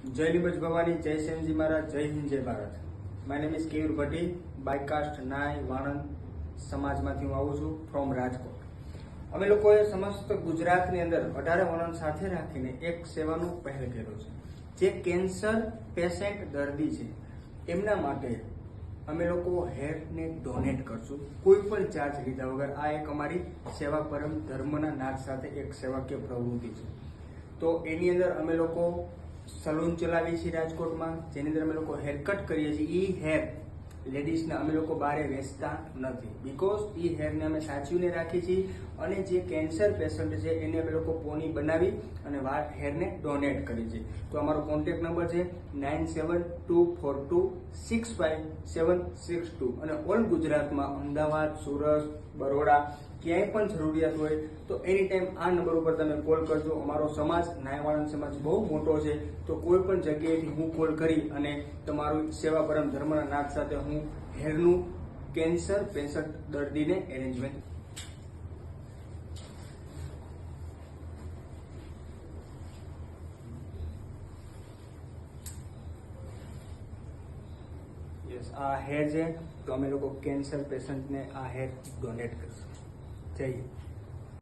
જય લીબજ ભવાની, જય સેમજી મહારાજ, જય હિન્દ, જય Bharat. My name is Keyur Bhatti, by caste નાય વાણંદ સમાજમાંથી હું આવું છું, ફ્રોમ રાજકોટ. અમે લોકોએ સમસ્ત ગુજરાતની અંદર 18 વર્ણન સાથે રાખીને એક સેવાનું પહેલ કર્યો છે. જે કેન્સર પેશન્ટ દર્દી છે એમના માટે અમે લોકો હેરને ડોનેટ કરશું, કોઈ પણ ચાર્જ લીધા વગર. આ એક અમારી સેવા પરમ ધર્મના નાદ સાથે એક સેવાકીય પ્રવૃત્તિ છે. તો એની અંદર અમે લોકો સલૂન ચલાવીએ છીએ રાજકોટમાં, જેની અંદર અમે લોકો હેરકટ કરીએ છીએ. એ હેર લેડીઝને અમે લોકો બહાર વેચતા નથી, બીકોઝ એ હેરને અમે સાચવીને રાખીએ છીએ. અને જે કેન્સર પેશન્ટ છે એને અમે લોકો પોની બનાવી અને હેરને ડોનેટ કરીએ છીએ. તો અમારો કોન્ટેક્ટ નંબર છે 9724265762 અને ઓલ ગુજરાતમાં અમદાવાદ, સુરત, બરોડા ક્યાંય પણ જરૂરિયાત હોય તો એની ટાઈમ આ નંબર ઉપર તમે કોલ કરજો. અમારો સમાજ નાયવાણંદ સમાજ બહુ મોટો છે, તો કોઈ પણ જગ્યાએથી હું કોલ કરી અને તમારું સેવા પરમ ધર્મના નાદ સાથે હું હેરનું કેન્સર પેશન્ટ દર્દીને એરેન્જમેન્ટ. યસ, આ હેર છે તો અમે લોકો કેન્સર પેશન્ટને આ હેર ડોનેટ કરીશું. જય હિન્દ.